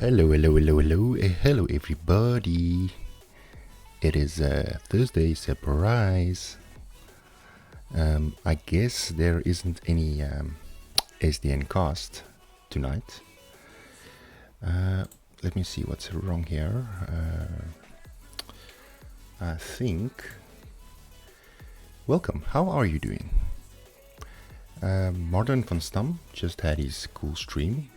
Hello everybody. It is Thursday, surprise. I guess there isn't any SDN cast tonight. Let me see what's wrong here. I think... Welcome, how are you doing? Martin van Stam just had his cool stream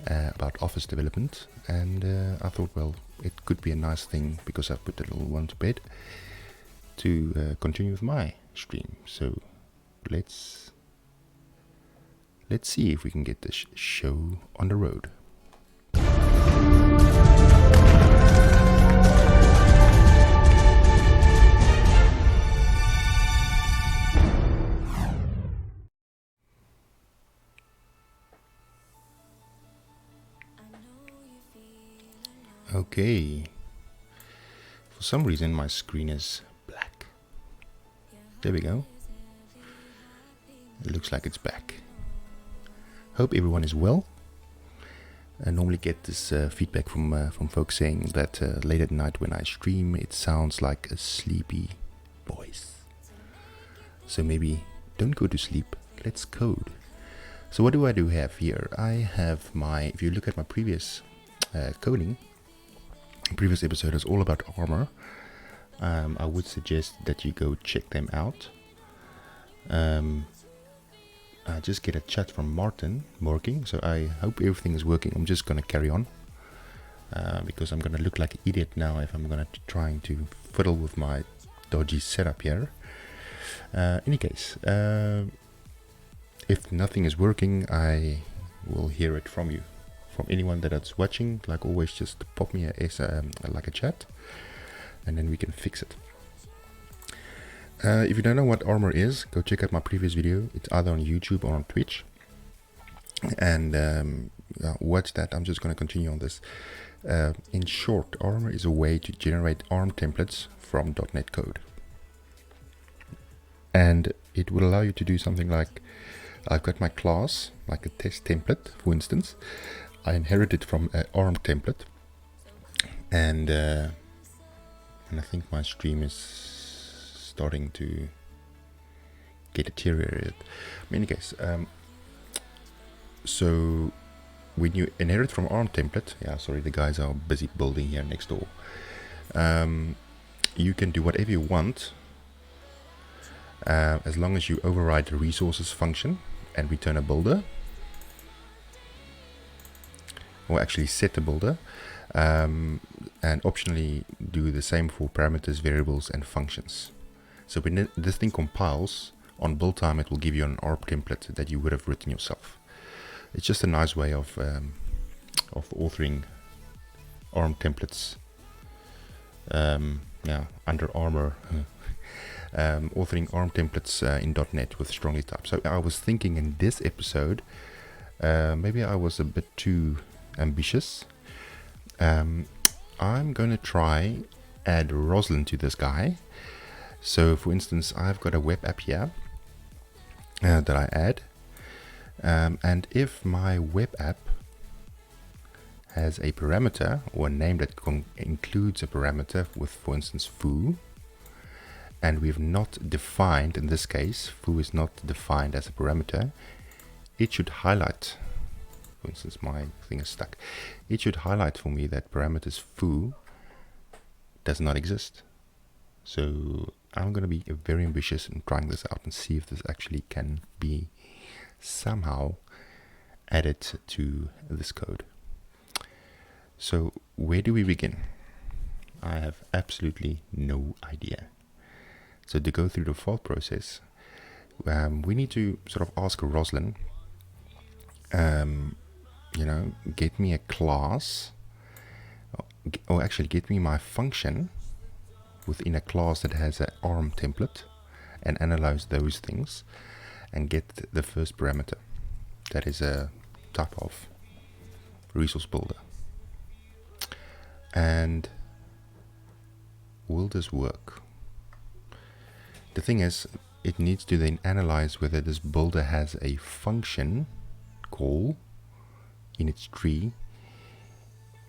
about office development, and I thought, well, it could be a nice thing, because I've put the little one to bed, to continue with my stream. So let's see if we can get this show on the road. Okay, for some reason my screen is black. There we go. It looks like it's back. Hope everyone is well. I normally get this feedback from folks saying that late at night when I stream it sounds like a sleepy voice. So maybe don't go to sleep, let's code. So what do I have here? I have my, if you look at my previous coding, previous episode is all about armor. I would suggest that you go check them out. I just get a chat from Martin working, so I hope everything is working. I'm just gonna carry on because I'm gonna look like an idiot now if I'm gonna trying to fiddle with my dodgy setup here. Any case, if nothing is working, I will hear it from you. From anyone that's watching, like always, just pop me like a chat, and then we can fix it. If you don't know what armor is, go check out my previous video. It's either on YouTube or on Twitch, and watch that. I'm just going to continue on this. In short, armor is a way to generate ARM templates from .NET code, and it will allow you to do something like, I've got my class, like a test template, for instance. I inherited from an ARM template, and I think my stream is starting to get deteriorated. In any case, so when you inherit from ARM template, sorry, the guys are busy building here next door. You can do whatever you want, as long as you override the resources function and return a builder. Or actually set a builder, and optionally do the same for parameters, variables, and functions. So when this thing compiles on build time, it will give you an ARM template that you would have written yourself. It's just a nice way of authoring ARM templates. Under Armor, authoring ARM templates in .NET with strongly typed. So I was thinking in this episode, maybe I was a bit too ambitious. I'm gonna try add Roslyn to this guy. So for instance, I've got a web app here that I add, and if my web app has a parameter or a name that includes a parameter with, for instance, foo, and we've not defined, in this case foo is not defined as a parameter, it should highlight. For instance, my thing is stuck. It should highlight for me that parameters foo does not exist. So I'm going to be very ambitious in trying this out and see if this actually can be somehow added to this code. So where do we begin? I have absolutely no idea. So to go through the thought process, we need to sort of ask Roslyn, get me a class, or actually get me my function within a class that has an ARM template, and analyze those things and get the first parameter. That is a type of resource builder. And will this work? The thing is, it needs to then analyze whether this builder has a function call in its tree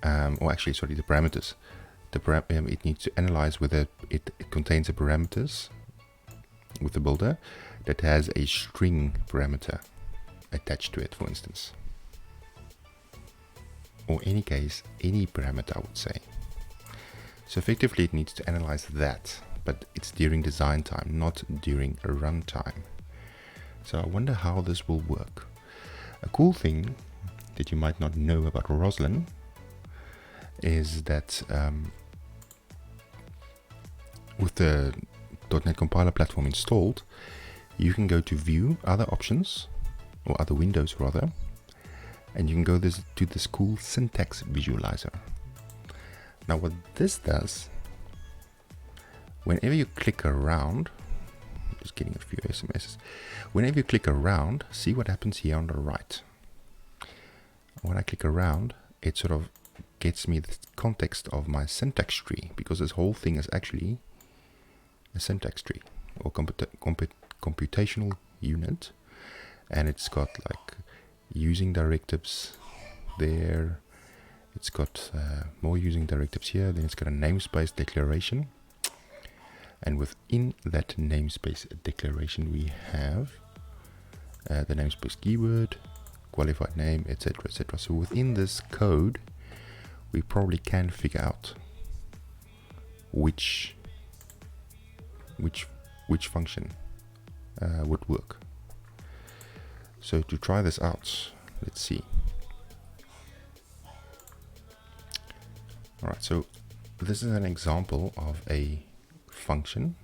or actually, sorry, the parameters. It needs to analyze whether it contains a parameters with the builder that has a string parameter attached to it, for instance. Or in any case, any parameter, I would say. So effectively it needs to analyze that, but it's during design time, not during runtime. So I wonder how this will work. A cool thing that you might not know about Roslyn is that with the .NET Compiler platform installed, you can go to View, Other Options, or Other Windows rather, and you can go to this cool syntax visualizer. Now what this does, whenever you click around, just getting a few SMSs, whenever you click around, see what happens here on the right. When I click around, it sort of gets me the context of my syntax tree, because this whole thing is actually a syntax tree or computational unit, and it's got like using directives there, it's got more using directives here, then it's got a namespace declaration, and within that namespace declaration we have the namespace keyword, qualified name, etc, etc. So within this code we probably can figure out which function would work. So to try this out, let's see. Alright, so this is an example of a function,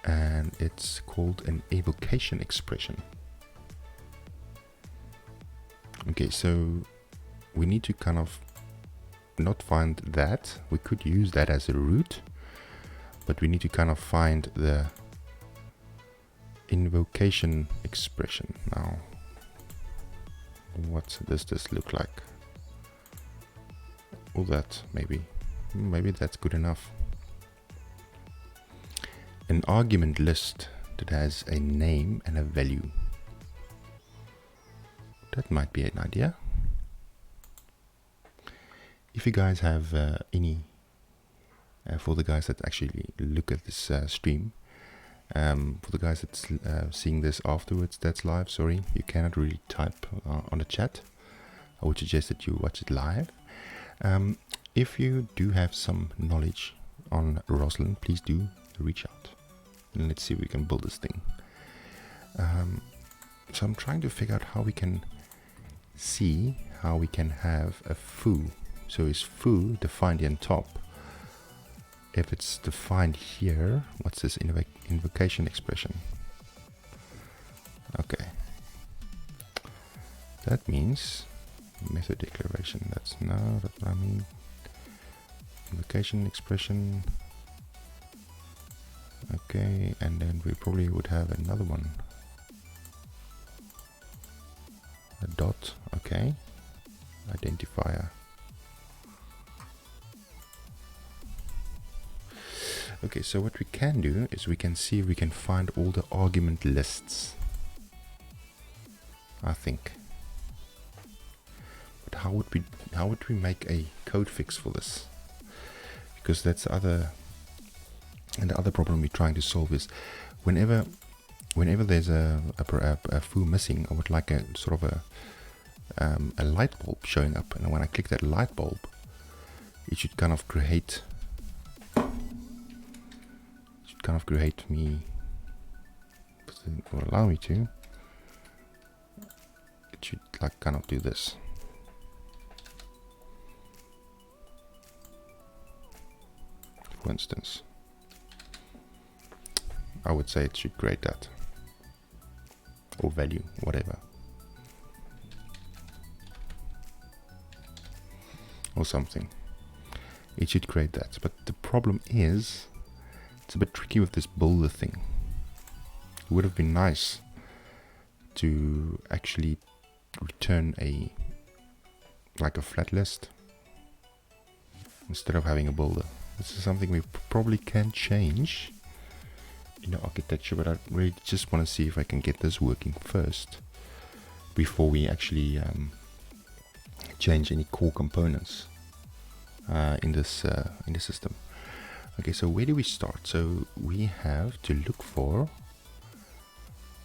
and it's called an evocation expression. Okay, so we need to kind of not find that. We could use that as a root, but we need to kind of find the invocation expression. Now, what does this look like? All that, maybe that's good enough. An argument list that has a name and a value. That might be an idea. If you guys have any, for the guys that actually look at this stream, for the guys that's seeing this afterwards, that's live, sorry, you cannot really type on the chat. I would suggest that you watch it live. If you do have some knowledge on Roslyn, please do reach out and let's see if we can build this thing. So I'm trying to figure out how we can see how we can have a foo. So is foo defined here on top? If it's defined here, what's this invocation expression? Okay, that means method declaration. That's what I mean. Invocation expression. Okay, and then we probably would have another one. A dot. Okay, identifier. Okay, so what we can do is we can see if we can find all the argument lists, I think. But how would we make a code fix for this? Because that's the other problem we're trying to solve is whenever there's a foo missing, I would like a sort of a light bulb showing up, and when I click that light bulb, it should kind of create me, or allow me to, it should like kind of do this. For instance, I would say it should create that, or value, whatever, or something. It should create that, but the problem is it's a bit tricky with this builder thing. It would have been nice to actually return a flat list instead of having a builder. This is something we probably can change in the architecture, but I really just want to see if I can get this working first before we actually change any core components in the system. Okay, so where do we start? So we have to look for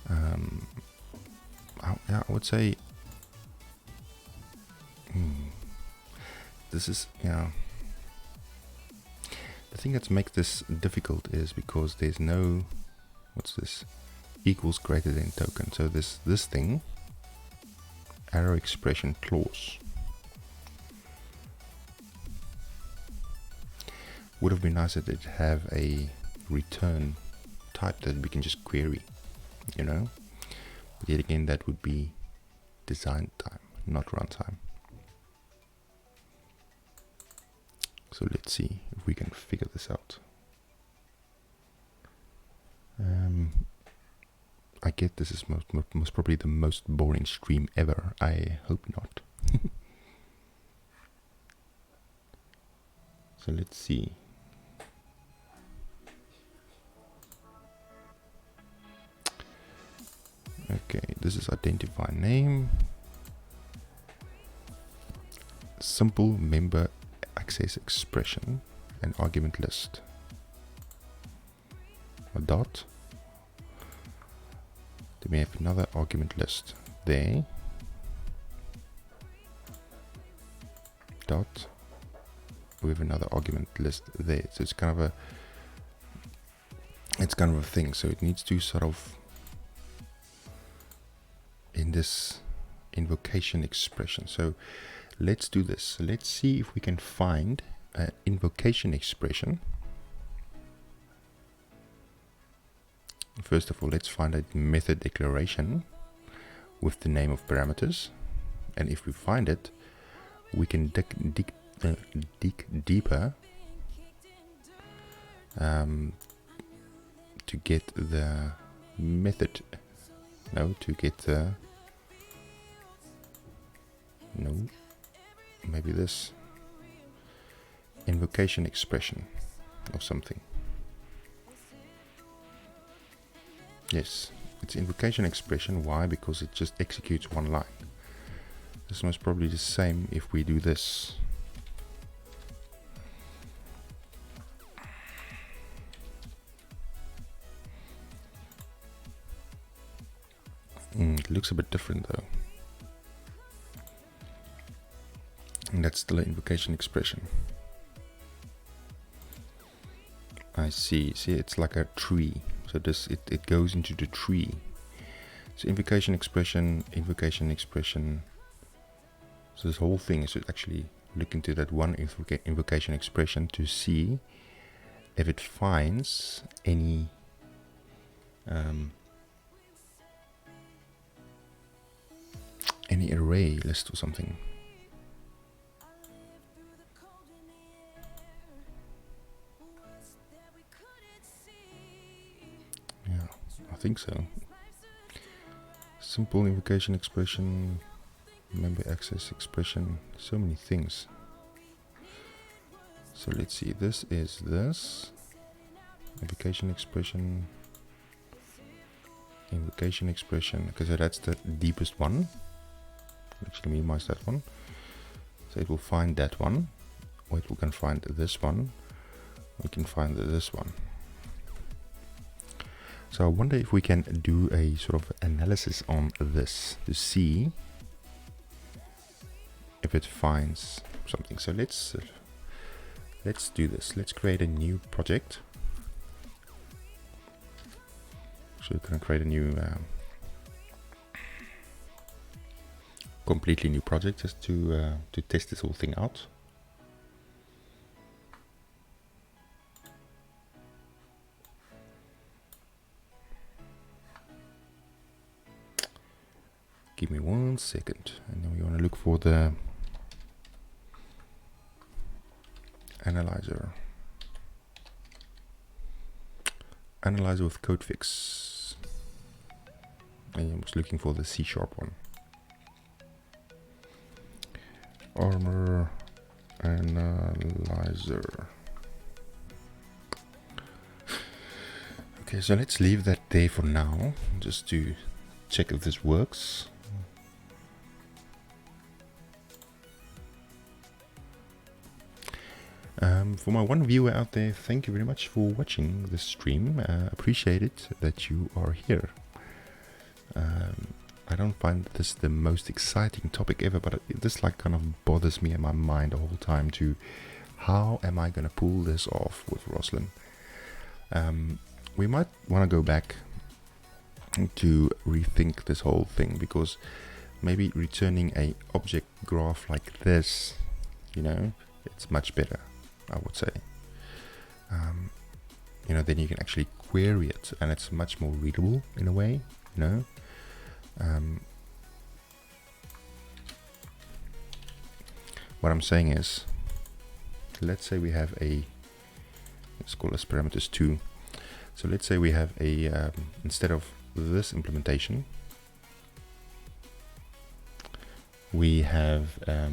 I would say this is the thing that makes this difficult is because there's no what's this equals greater than token. So this thing arrow expression clause would have been nice that it have a return type that we can just query, you know. But yet again, that would be design time, not runtime. So let's see if we can figure this out. I get this is most probably the most boring stream ever. I hope not. So let's see. Okay, this is identify name, simple member access expression, and argument list. A dot. Then we have another argument list there. Dot. We have another argument list there. So it's kind of a thing. So it needs to sort of in this invocation expression. So let's do this. Let's see if we can find an invocation expression. First of all, let's find a method declaration with the name of parameters, and if we find it, we can dig deeper to get the method. Maybe this invocation expression or something. Yes, it's invocation expression. Why? Because it just executes one line. This must probably the same if we do this. It looks a bit different though. And that's still an invocation expression. I see. See, it's like a tree. So this it goes into the tree. So invocation expression. So this whole thing is to actually look into that one invocation expression to see if it finds any array list or something. Yeah, I think so. Simple invocation expression, member access expression, so many things. So let's see, this is this invocation expression, because that's the deepest one. Actually minimize that one. So it will find that one, or it can find this one, we can find this one. So I wonder if we can do a sort of analysis on this to see if it finds something. So let's do this. Let's create a new project. So we're going to create a new completely new project just to test this whole thing out. Give me 1 second, and then we want to look for the analyzer with code fix. And I was looking for the C# one. Armor analyzer. Okay, so let's leave that there for now, just to check if this works. For my one viewer out there, thank you very much for watching this stream. Appreciate it that you are here. I don't find this the most exciting topic ever, but this like kind of bothers me in my mind the whole time too. How am I going to pull this off with Roslyn? We might want to go back to rethink this whole thing, because maybe returning a object graph like this, you know, it's much better, I would say. You know, then you can actually query it, and it's much more readable in a way, you know. What I'm saying is, let's say we have a, let's call this parameters 2. So let's say we have a, instead of this implementation, we have, I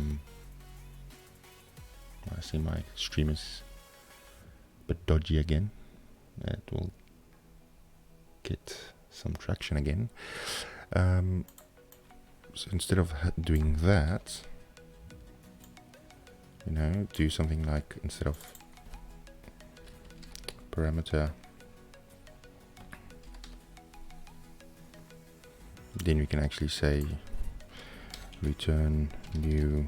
see my stream is a bit dodgy again. It will get some traction again. So instead of doing that, you know, do something like, instead of parameter, then we can actually say return new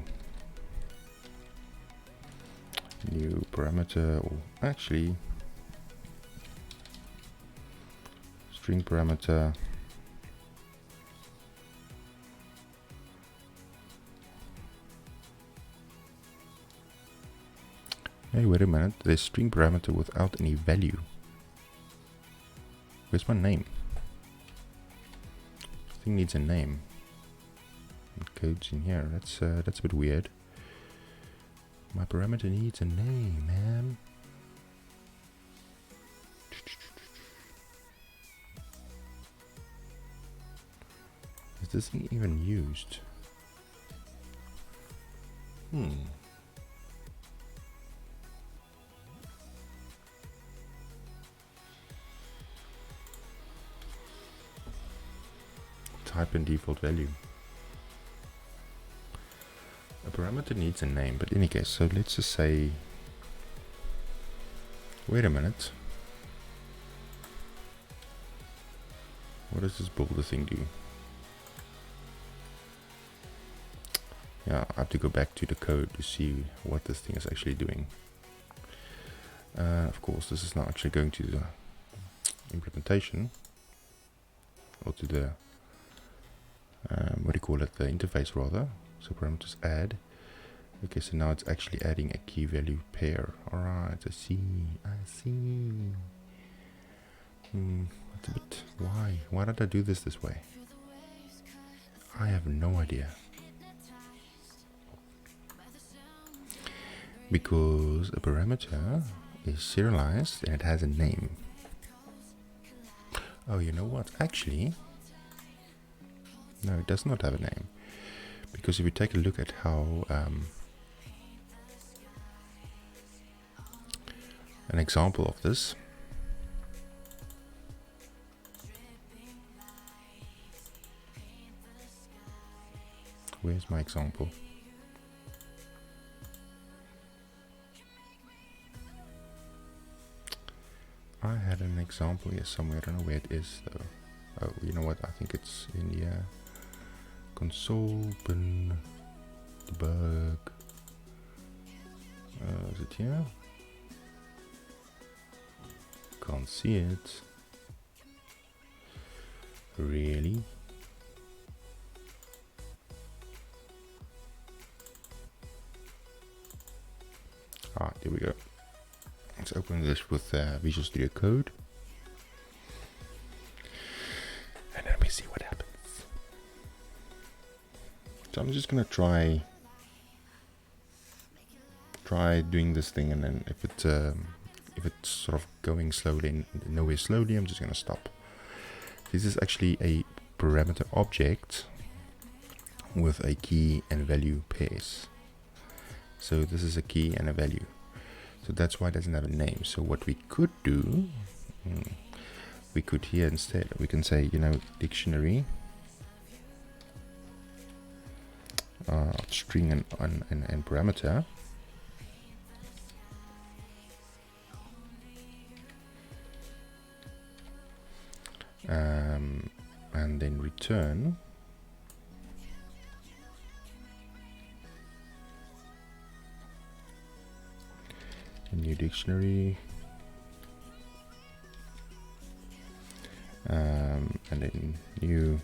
parameter, or actually string parameter hey, wait a minute, there's string parameter without any value. Where's my name? This thing needs a name. Code's in here. That's a bit weird. My parameter needs a name, man. Is this thing even used? Type in default value. A parameter needs a name, but in any case, so let's just say, wait a minute, what does this builder thing do? Yeah, I have to go back to the code to see what this thing is actually doing. Of course, this is not actually going to the implementation, or to the, what do you call it, the interface rather. So parameters add. Okay, so now it's actually adding a key value pair. Alright, I see. That's a bit, why did I do this way? I have no idea. Because a parameter is serialized and it has a name. Oh, you know what? Actually, no, it does not have a name. Because if you take a look at how an example of this, where's my example? I had an example here somewhere, I don't know where it is though. Oh, you know what, I think it's in the console, bin, debug. Is it here? Can't see it. Really? Ah, there we go. Let's open this with Visual Studio Code. And then we see what happens. So I'm just gonna try doing this thing, and then if it's sort of going slowly and nowhere slowly, I'm just gonna stop. This is actually a parameter object with a key and value pairs. So this is a key and a value. So that's why it doesn't have a name. So what we could do, we could here instead, we can say, you know, dictionary string and parameter. and then return. A new dictionary, and then new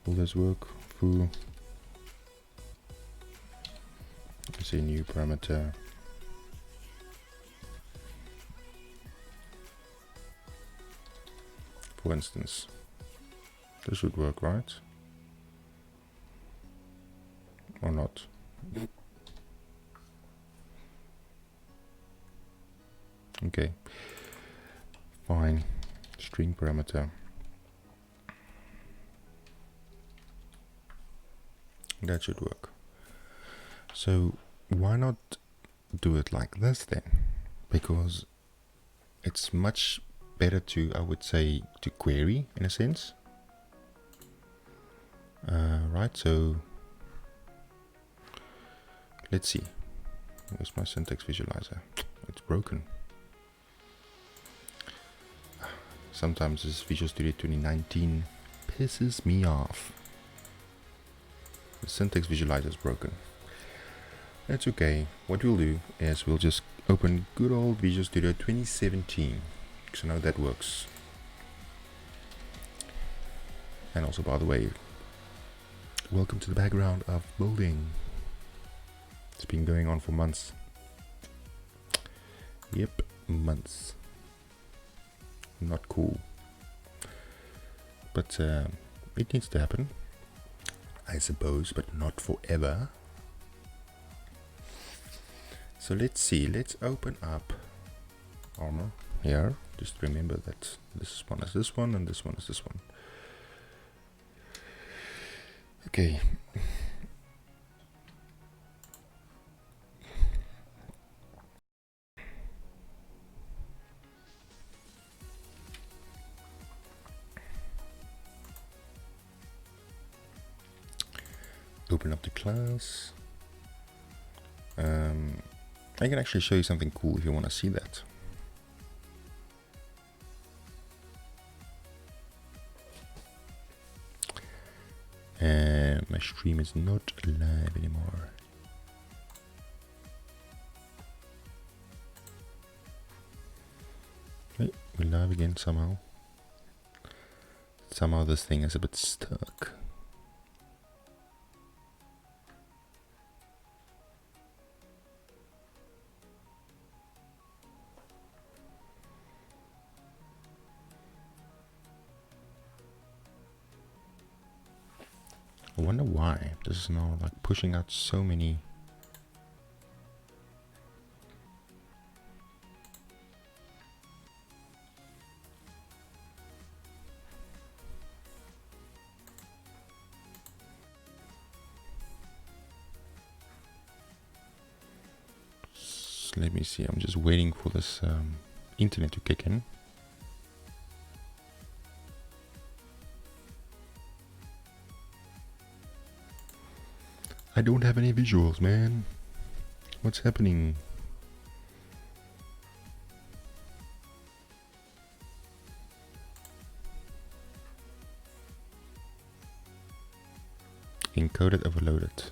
will this work? Foo. Let's see, new parameter. For instance, this should work, right? Or not? Okay, fine. String parameter. That should work. So why not do it like this then? Because it's much better to, I would say, to query in a sense. Right, so let's see. Where's my syntax visualizer? It's broken. Sometimes this Visual Studio 2019 pisses me off. The syntax visualizer is broken. That's okay. What we'll do is we'll just open good old Visual Studio 2017, because I know that works. And also, by the way, welcome to the background of building. It's been going on for months. Yep, months. Not cool. But it needs to happen, I suppose, but not forever. So let's see, let's open up Armor here. Just remember that this one is this one and this one is this one. Okay. Open up the class. I can actually show you something cool if you want to see that. My stream is not live anymore. Okay, we're live again somehow. Somehow this thing is a bit stuck. I wonder why this is now like pushing out so many. Let me see, I'm just waiting for this internet to kick in. I don't have any visuals, man. What's happening? Encoded, overloaded.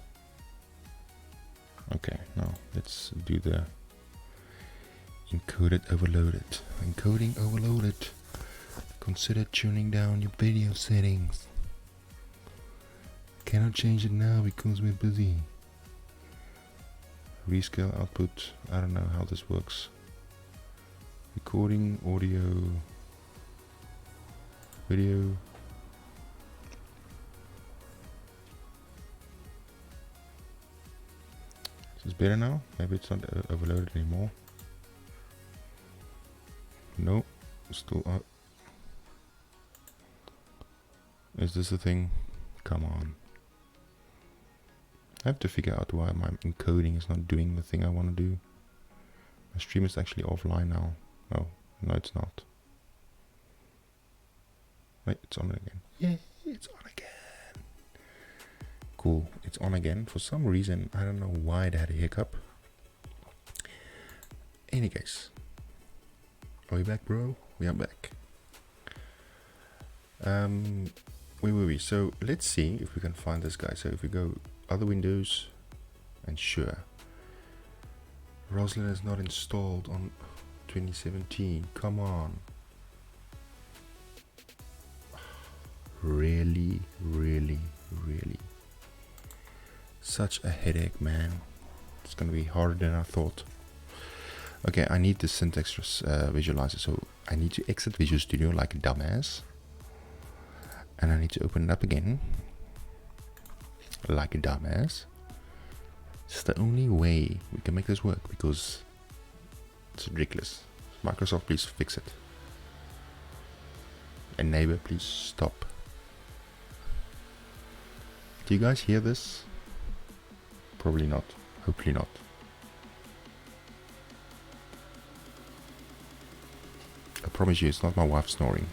Okay, now let's do the encoded, overloaded. Encoding, overloaded. Consider tuning down your video settings. Cannot change it now because we're busy. Rescale output. I don't know how this works. Recording, audio, video. Is this better now? Maybe it's not overloaded anymore. No, still up. Is this a thing? Come on. I have to figure out why my encoding is not doing the thing I want to do. My stream is actually offline now. Oh, no it's not. Wait, it's on again. Yeah, it's on again. Cool, it's on again. For some reason, I don't know why it had a hiccup. Any case, are we back, bro? We are back. Where were we? So let's see if we can find this guy. So if we go other windows, and sure, Roslyn is not installed on 2017. Come on. Really, really, really. Such a headache, man. It's gonna be harder than I thought. Okay, I need the syntax visualizer, so I need to exit Visual Studio like a dumbass. And I need to open it up again like a dumbass. It's the only way we can make this work, because it's ridiculous. Microsoft, please fix it. And neighbor, please stop. Do you guys hear this? Probably not. Hopefully not. I promise you, it's not my wife snoring.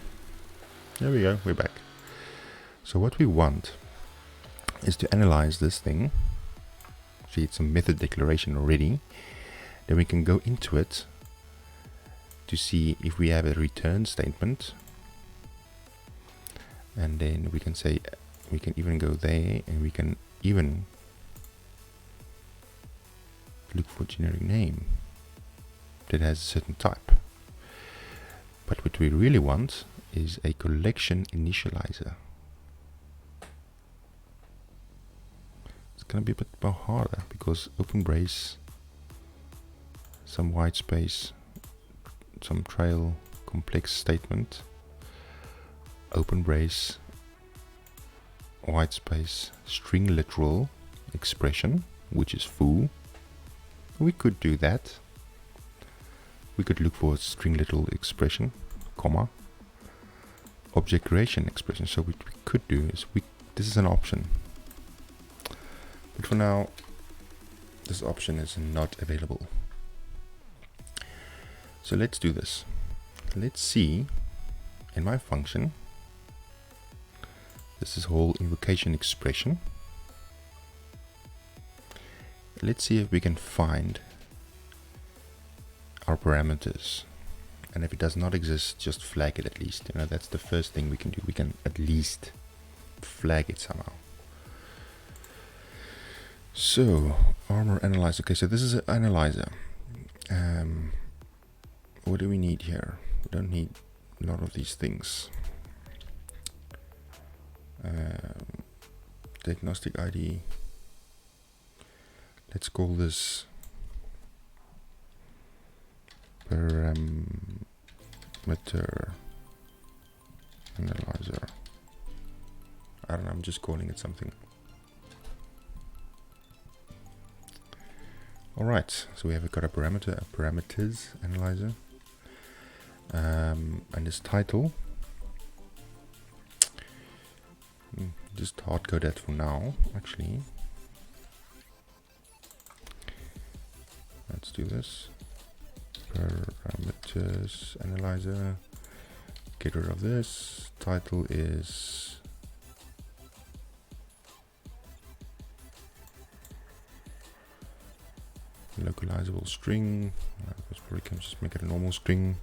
There we go, we're back. So what we want is to analyze this thing. See, it's a method declaration already. Then we can go into it to see if we have a return statement. And then we can say, we can even go there, and we can even look for generic name that has a certain type. But what we really want is a collection initializer. It's gonna be a bit more harder, because open brace, some white space, some trail, complex statement, open brace, white space, string literal expression, which is foo. We could do that. We could look for a string literal expression, comma, object creation expression. So what we could do is, this is an option. But for now, this option is not available. So let's do this. Let's see in my function. This is whole invocation expression. Let's see if we can find our parameters. And if it does not exist, just flag it at least. You know, that's the first thing we can do. We can at least flag it somehow. So, armor analyzer. Okay, so this is an analyzer. What do we need here? We don't need a lot of these things. Diagnostic ID. Let's call this parameter analyzer. I don't know, I'm just calling it something. Alright, so we have got a parameters analyzer. And this title, just hard code that for now, actually. Let's do this. Parameters analyzer. Get rid of this. Title is localizable string. Probably can just make it a normal string.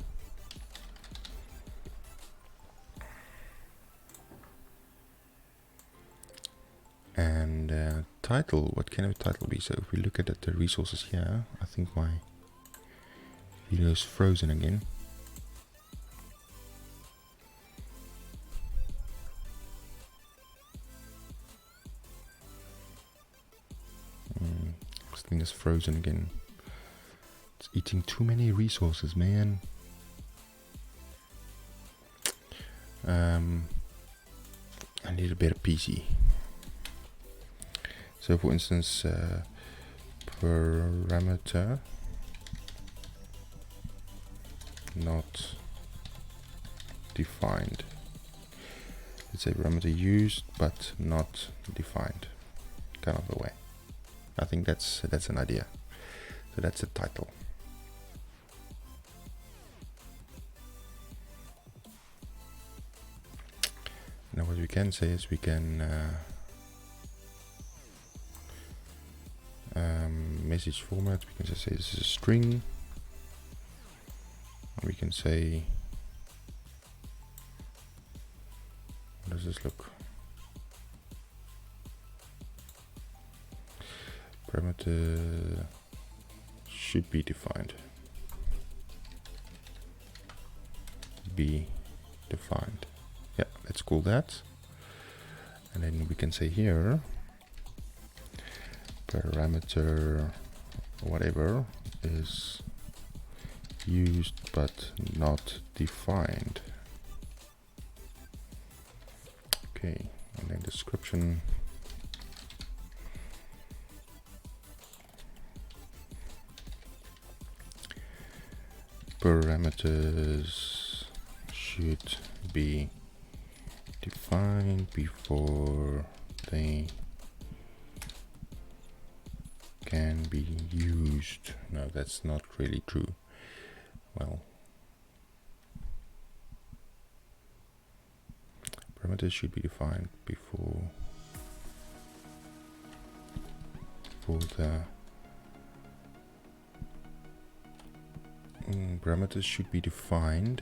And title, what can a title be? So if we look at the resources here, I think my video is frozen again. This thing is frozen again. It's eating too many resources, man. I need a better PC. So for instance, parameter not defined. Let's say parameter used but not defined, kind of the way. I think that's an idea. So that's the title. Now what we can say is we can message format, we can just say this is a string. We can say, how does this look? Parameter should be defined. Be defined. Yeah, let's call that. And then we can say here, parameter whatever is used but not defined. Okay, and then description. Parameters should be defined before they can be used. No, that's not really true. Well, parameters should be defined before the parameters should be defined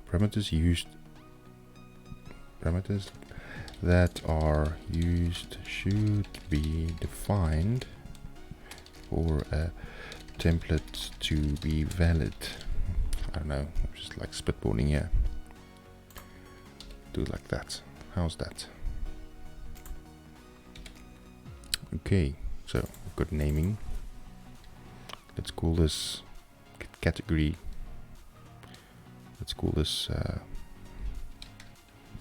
parameters that are used should be defined for a template to be valid. I don't know, I'm just like spitballing here. Do it like that. How's that? Okay, so we've got naming. Let's call this category. Let's call this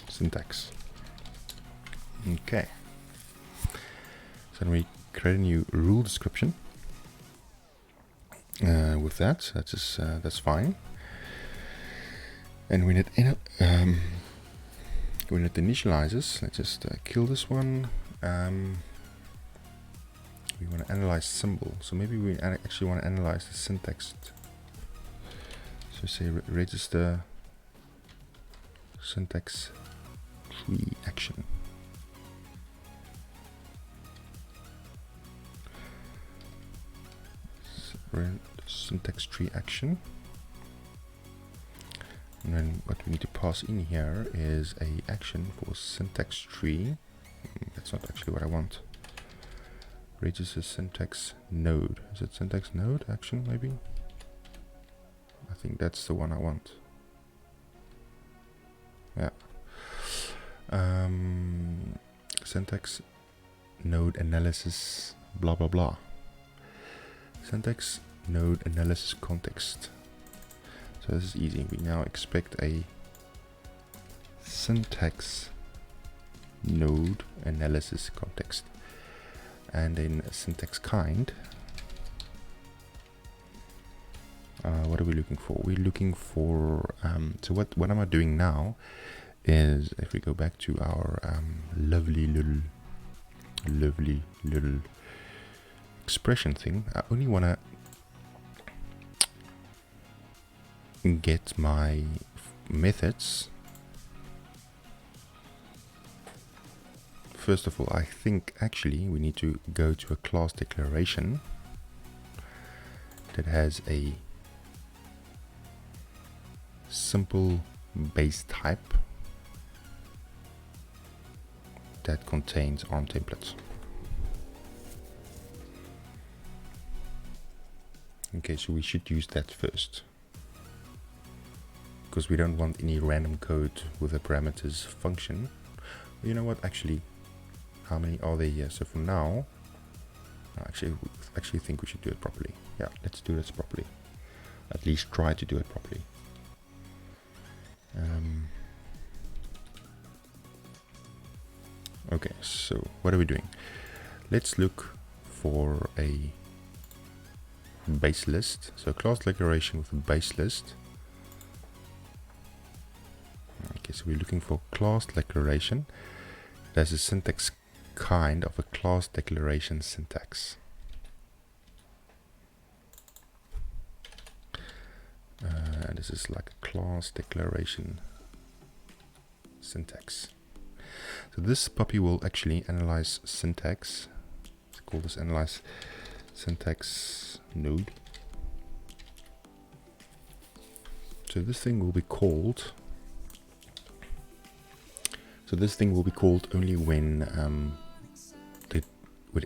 syntax. Okay. So then we create a new rule description. With that, that's fine. And when it initializes, let's just kill this one. We want to analyze symbol, so maybe we actually want to analyze the syntax. So say register syntax tree action. Syntax tree action. And then what we need to pass in here is a action for syntax tree. That's not actually what I want. Register syntax node. Is it syntax node action maybe? I think that's the one I want. Yeah. Syntax node analysis blah blah blah. Syntax node analysis context. So this is easy. We now expect a syntax node analysis context. And then a syntax kind. What are we looking for? We're looking for so what am I doing now is, if we go back to our lovely little expression thing, I only want to get my methods. First of all, I think actually we need to go to a class declaration that has a simple base type that contains ARM templates. Okay, so we should use that first, because we don't want any random code with a parameters function. You know what, actually, how many are there here? So for now, I actually think we should do it properly. Yeah, let's do this properly. At least try to do it properly. Okay, so what are we doing? Let's look for a base list. So class declaration with a base list. Okay, so we're looking for class declaration. There's a syntax kind of a class declaration syntax. This is like a class declaration syntax. So this puppy will actually analyze syntax. Let's call this analyze syntax node. So this thing will be called. So this thing will be called only when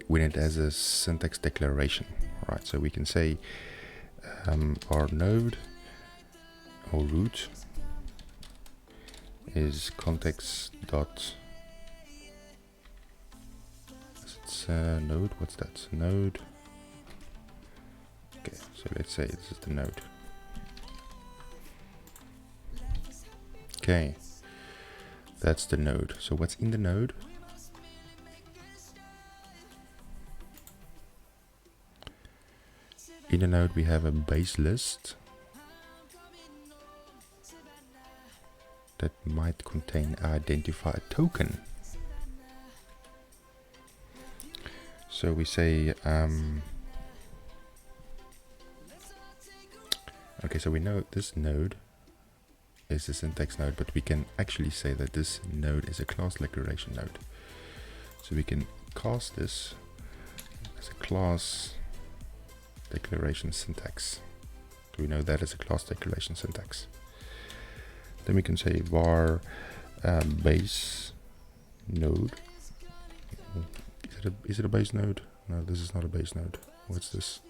it has a syntax declaration, right? So we can say our node or root is context dot. It's node. What's that? Node. Okay, so let's say this is the node. Okay, that's the node. So what's in the node? In the node we have a base list that might contain an identifier token. So we say okay, so we know this node is a syntax node, but we can actually say that this node is a class declaration node. So we can cast this as a class declaration syntax. So we know that as a class declaration syntax. Then we can say var base node. Is it a base node? No, this is not a base node. What's this?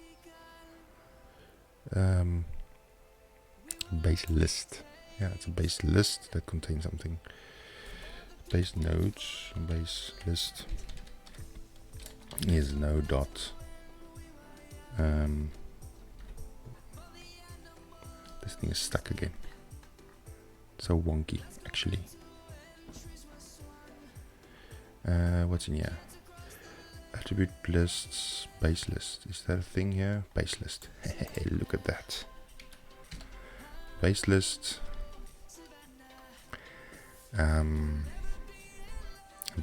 Base list. Yeah, it's a base list that contains something. Base nodes, base list is node dot. This thing is stuck again. So wonky, actually. What's in here? Attribute lists, base list. Is that a thing here? Base list. Look at that. Base list.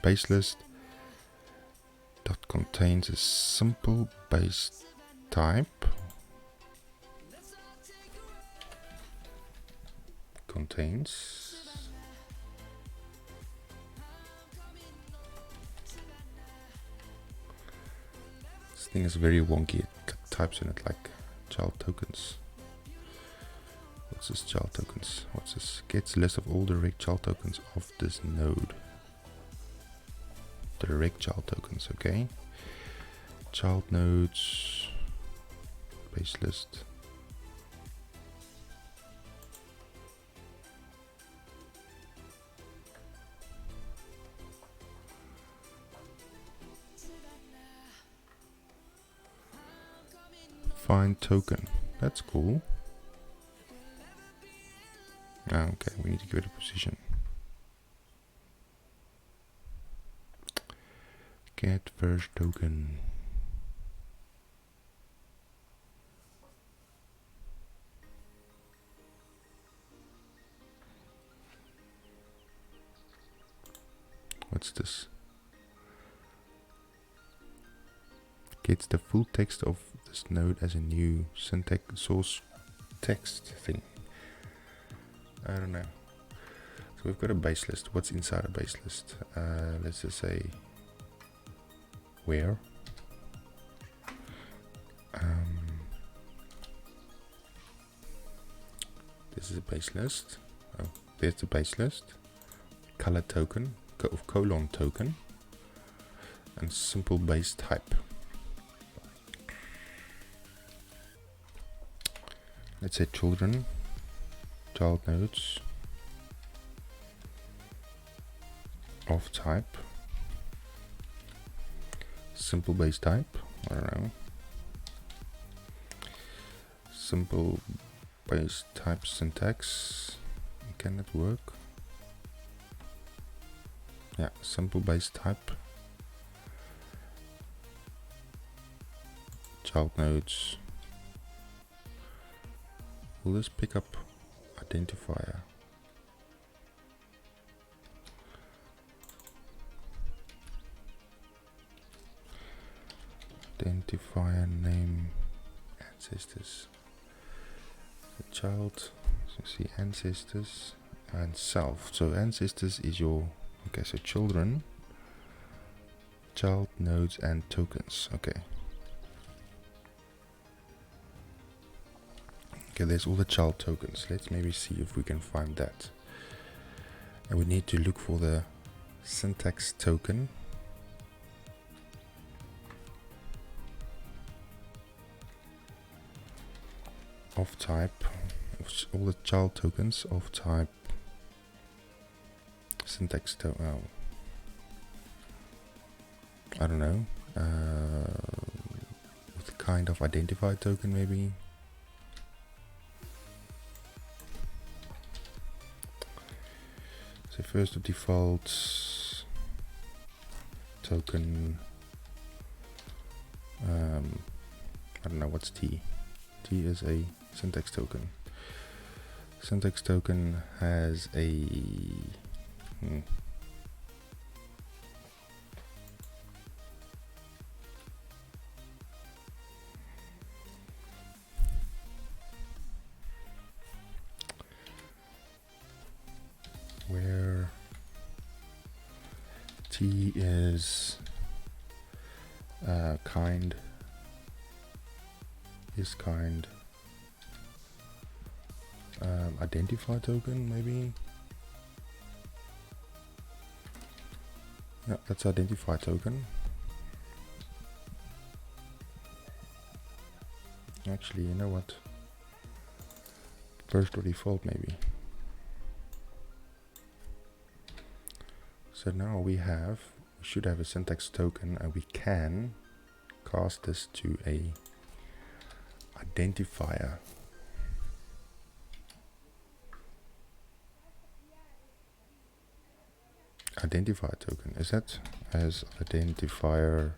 Base list dot contains a simple base type. Contains this thing is very wonky. It types in it like child tokens. What's this child tokens? What's this? Gets a list of all direct child tokens of this node. Direct child tokens, okay. Child nodes, base list. Find token. That's cool. Okay, we need to give it a position. Get first token. What's this? Gets the full text of this node as a new syntax source text thing. I don't know. So we've got a base list. What's inside a base list? Let's just say where. This is a base list. Oh, there's the base list. Color token, colon token, and simple base type. Let's say children, child nodes of type, simple base type, I don't know, simple base type syntax, can it work? Yeah, simple base type, child nodes. Will this pick up identifier? Identifier name ancestors. The child, so see ancestors and self. So ancestors is your Okay, so children, child nodes and tokens. Okay. Okay, there's all the child tokens. Let's maybe see if we can find that. And we need to look for the syntax token. Of type, all the child tokens of type syntax token. I don't know. With kind of identifier token maybe. So first the default token. I don't know what's T. T is a syntax token. Syntax token has a where T is kind is kind identifier token maybe. Yeah, that's identifier token. Actually, you know what? First or default maybe. So now we should have a syntax token, and we can cast this to a identifier. Identifier token, is that as identifier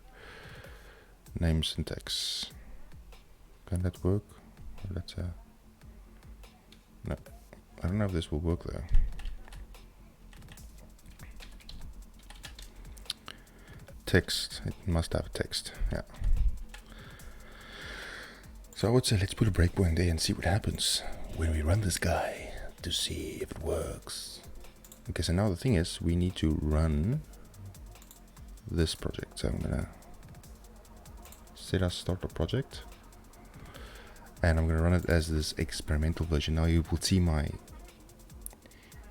name syntax? Can that work? That's a no. I don't know if this will work though. Text, it must have text, yeah. So I would say let's put a breakpoint there and see what happens when we run this guy to see if it works. Okay, so now the thing is, we need to run this project. So I'm gonna set us start a project, and I'm gonna run it as this experimental version. Now you will see my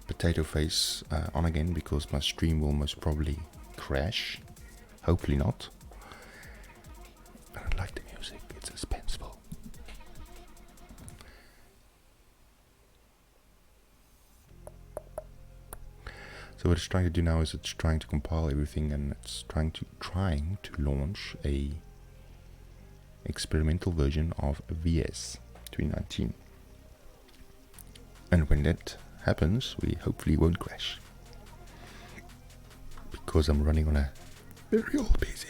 potato face on again because my stream will most probably crash. Hopefully not. I don't like the music, it's suspenseful. So what it's trying to do now is it's trying to compile everything, and it's trying to launch a experimental version of VS 2019. And when that happens, we hopefully won't crash, because I'm running on a very old PC.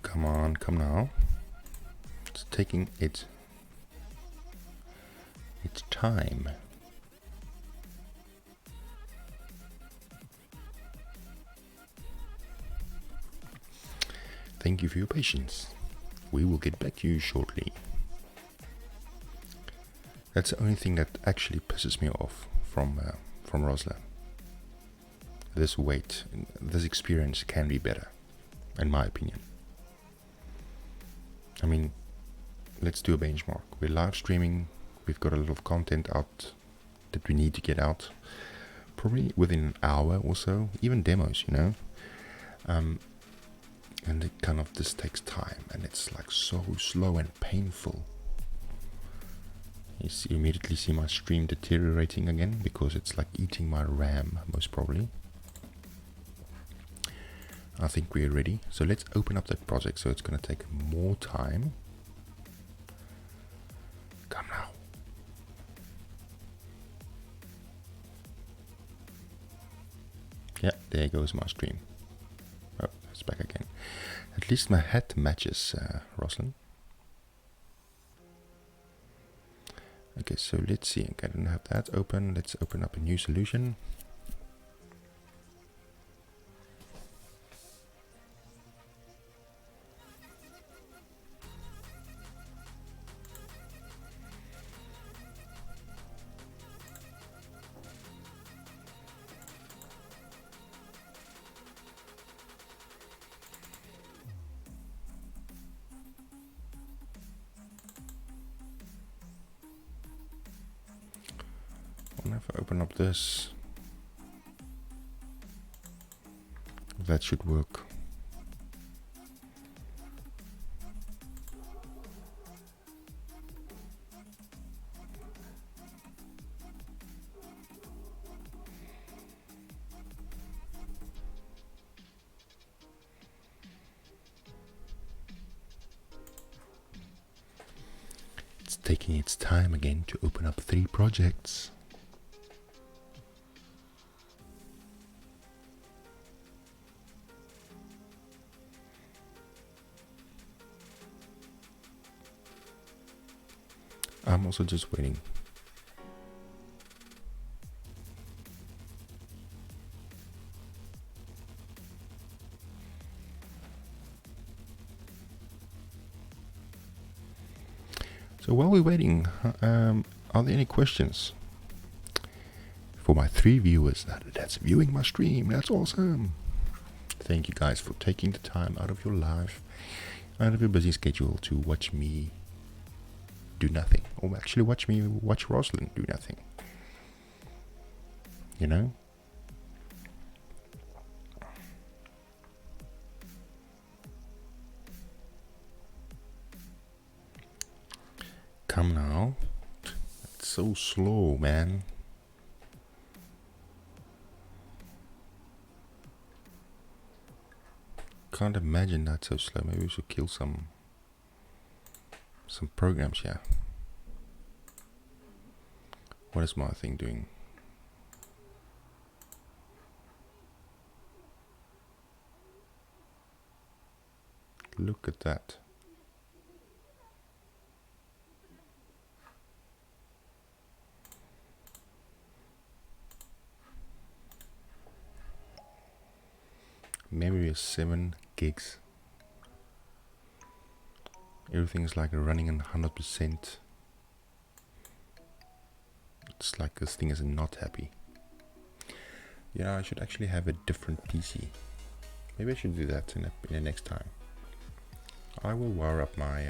Come on, come now. It's taking its time. Thank you for your patience. We will get back to you shortly. That's the only thing that actually pisses me off from Roslyn. This wait, this experience can be better, in my opinion. I mean, let's do a benchmark. We're live streaming. We've got a lot of content out that we need to get out, probably within an hour or so. Even demos, you know. And it kind of this takes time, and it's like so slow and painful. You immediately see my stream deteriorating again because it's like eating my RAM, most probably. I think we're ready. So let's open up that project. So it's going to take more time. Come now. Yeah, there goes my stream. Oh, it's back again. At least my hat matches, Roslyn. Okay, so let's see. Okay, I don't have that open. Let's open up a new solution. And if I open up this, that should work. It's taking its time again to open up 3 projects. I'm also just waiting. So while we're waiting, are there any questions? For my 3 viewers that's viewing my stream, that's awesome. Thank you guys for taking the time out of your life, out of your busy schedule to watch me do nothing. Or actually watch Roslyn do nothing. You know? Come now. It's so slow, man. Can't imagine that so slow. Maybe we should kill some programs here. What is my thing doing? Look at that. Memory is 7 gigs. Everything's like running on 100%. It's like this thing is not happy. Yeah, I should actually have a different PC. Maybe I should do that in the next time. I will wire up my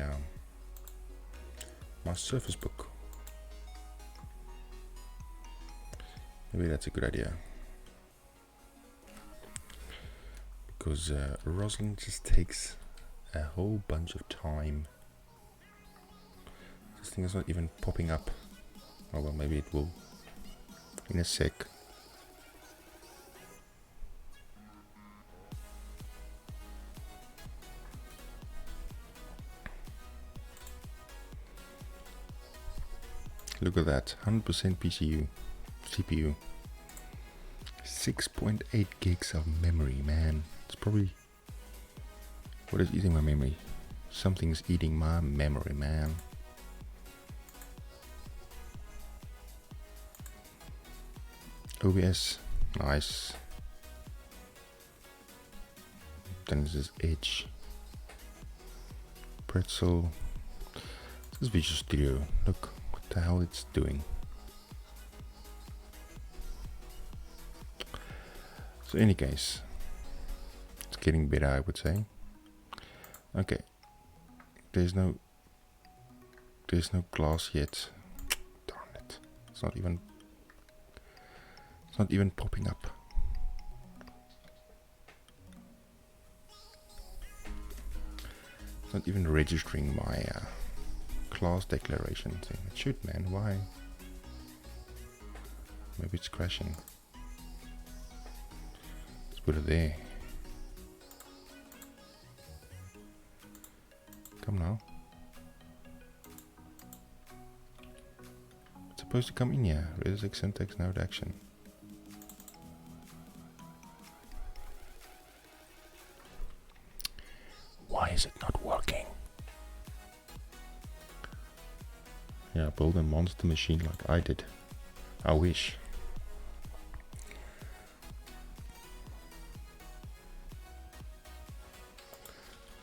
my Surface Book. Maybe that's a good idea. Because Roslyn just takes a whole bunch of time. This thing is not even popping up. Oh well, maybe it will in a sec. Look at that, 100% CPU, 6.8 gigs of memory, man. It's probably, what is eating my memory? Something's eating my memory, man. OBS, nice. Then this is Edge, Pretzel. This is Visual Studio. Look what the hell it's doing. So, in any case, it's getting better, I would say. Okay, there's no glass yet. Darn it! It's not even popping up. It's not even registering my class declaration thing. It should, man. Why? Maybe it's crashing. Let's put it there. Come now. It's supposed to come in here. Redsec syntax node action. Why is it not working? Yeah, build a monster machine like I did. I wish.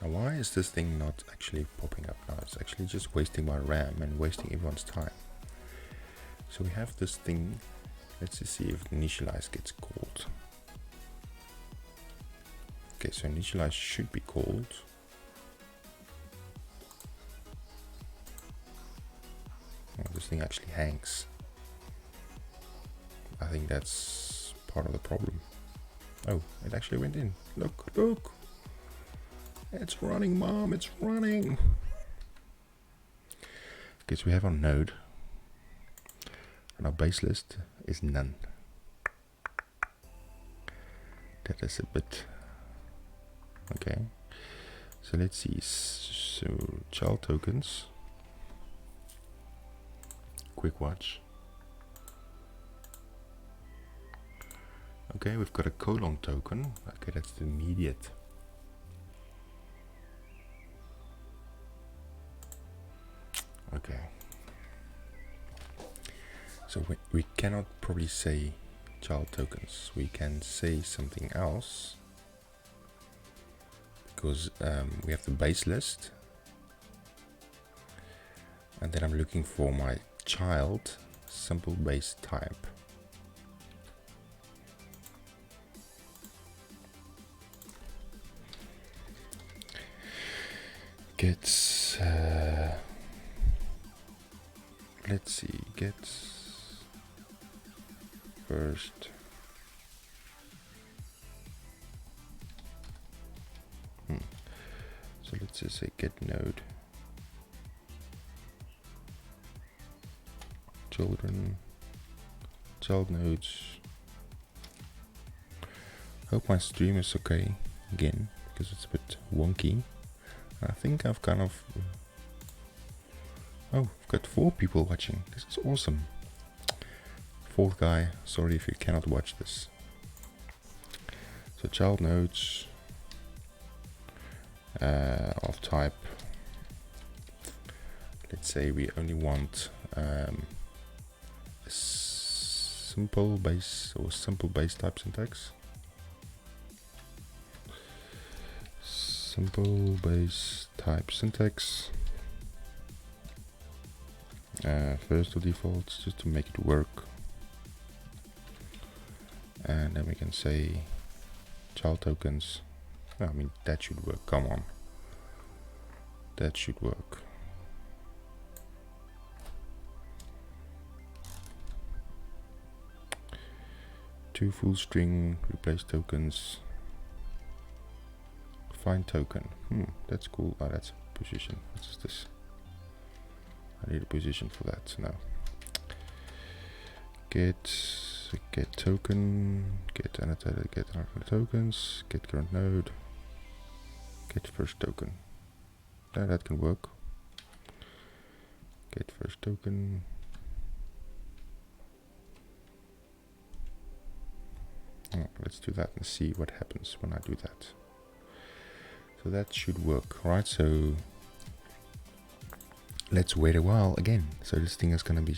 Now why is this thing not actually popping up now? It's actually just wasting my RAM and wasting everyone's time. So we have this thing. Let's just see if initialize gets called. Okay, so initialize should be called. Oh, this thing actually hangs. I think that's part of the problem. Oh, it actually went in. Look, look. It's running, Mom, it's running. Okay, so we have our node. And our base list is none. That is a bit... Okay. So let's see. So child tokens. Quick watch. Okay, we've got a colon token. Okay, that's the immediate. Okay. So we cannot probably say child tokens. We can say something else. Because we have the base list. And then I'm looking for my child simple base type. Gets let's see, gets first so let's just say get node children child nodes. Hope my stream is okay again because it's a bit wonky. I think I've kind of... Oh, I've got 4 people watching. This is awesome. 4th guy, sorry if you cannot watch this. So child nodes of type. Let's say we only want a simple base or simple base type syntax. Simple base type syntax. First of defaults, just to make it work. And then we can say child tokens. I mean, that should work. Come on. That should work. To full string, replace tokens. Find token. That's cool. Oh, that's a position. What's this? I need a position for that. No. Get token. Get annotated. Get annotated tokens. Get current node. Get first token. Yeah, that can work. Get first token. Oh, let's do that and see what happens when I do that. So that should work, right? So let's wait a while again. So this thing is gonna be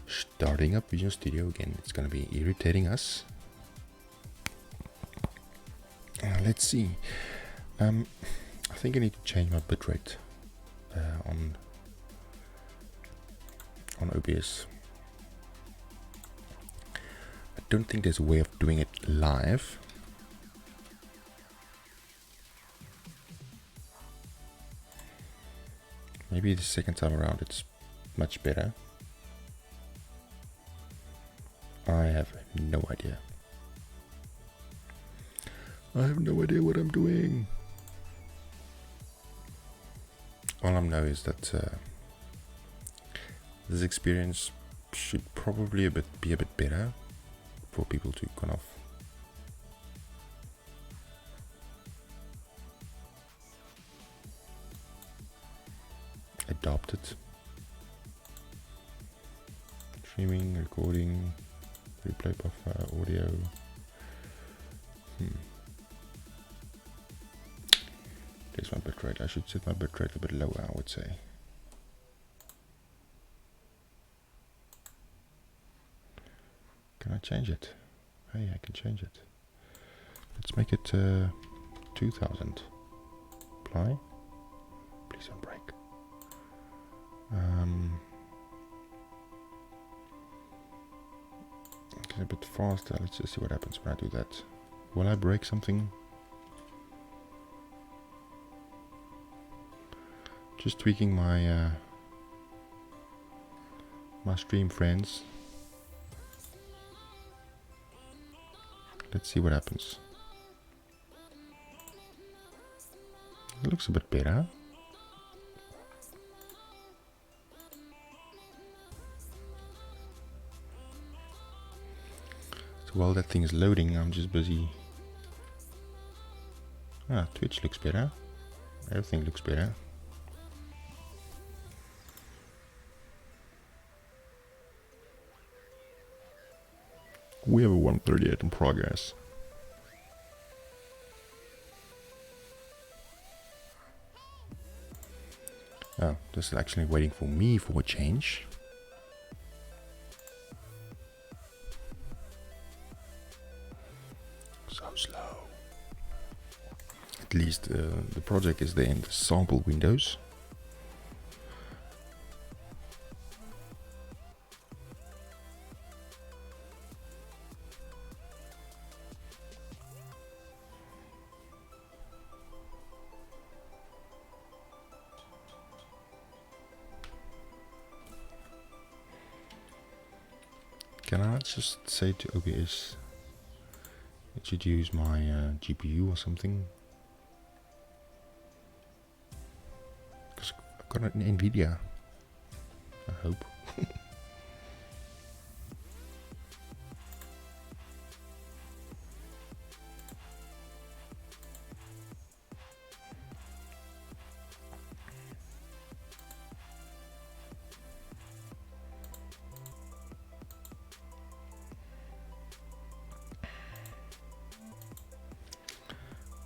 starting up Visual Studio again. It's gonna be irritating us. Let's see. I think I need to change my bitrate on OBS. I don't think there's a way of doing it live. Maybe the second time around it's much better. I have no idea. I have no idea what I'm doing. All I know is that this experience should probably be a bit better for people to kind of adopt it. Streaming, recording, replay buffer, audio. There's my bitrate. I should set my bitrate a bit lower, I would say. Can I change it? Hey, I can change it. Let's make it 2000. Apply. Please don't break. Okay, a bit faster. Let's just see what happens when I do that. Will I break something? Just tweaking my my stream friends. Let's see what happens. It looks a bit better. So while that thing is loading, I'm just busy. Twitch looks better. Everything looks better. We have a 138 in progress. Oh, this is actually waiting for me for a change. So slow. At least the project is there in the sample windows. Can I just say to OBS it should use my GPU or something? Because I've got an NVIDIA, I hope.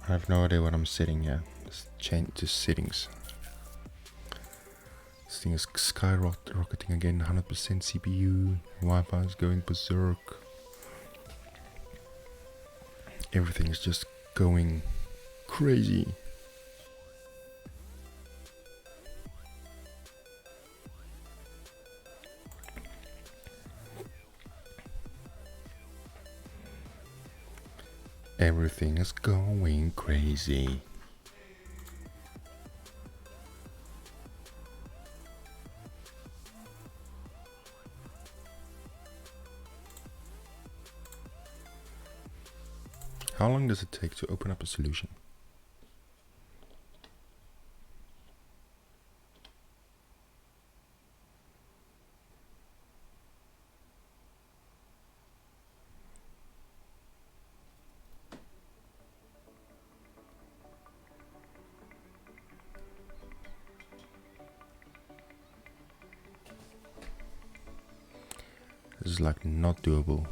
I have no idea what I'm setting here. Let's change to settings. This thing is skyrocketing again. 100% CPU. Wi-Fi is going berserk. Everything is just going crazy. Everything is going crazy. How long does it take to open up a solution? This is like not doable.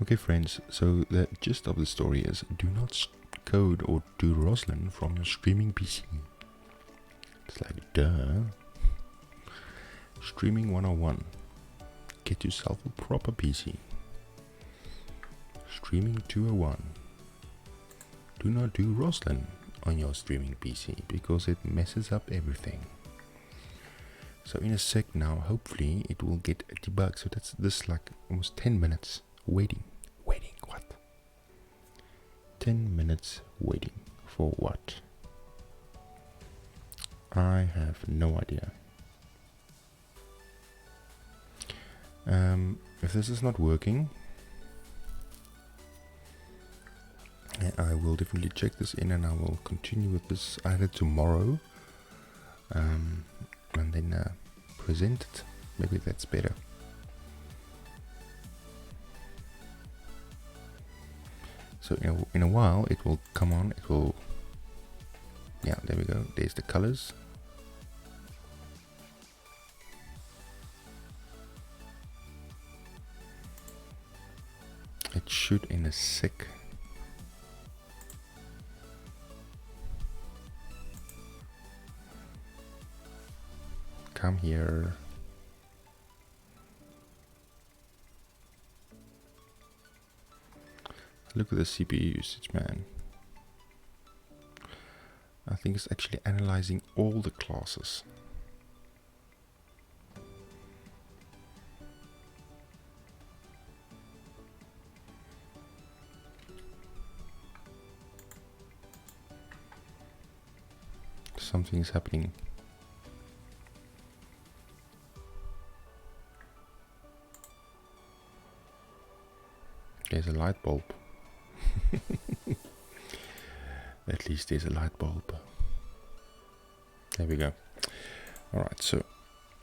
Okay friends, so the gist of the story is do not code or do Roslyn from your streaming PC. It's like duh. Streaming 101. Get yourself a proper PC. Streaming 201. Do not do Roslyn on your streaming PC because it messes up everything. So in a sec now, hopefully it will get debugged. So that's this like almost 10 minutes waiting. Waiting what? 10 minutes waiting for what? I have no idea. If this is not working, I will definitely check this in and I will continue with this either tomorrow and then present it. Maybe that's better. So in a while it will come on, it will, yeah, there we go, there's the colors. It should in a sec. Come here. Look at the CPU usage, man. I think it's actually analyzing all the classes. Something is happening. there's a light bulb. At least there's a light bulb. There we go. Alright, so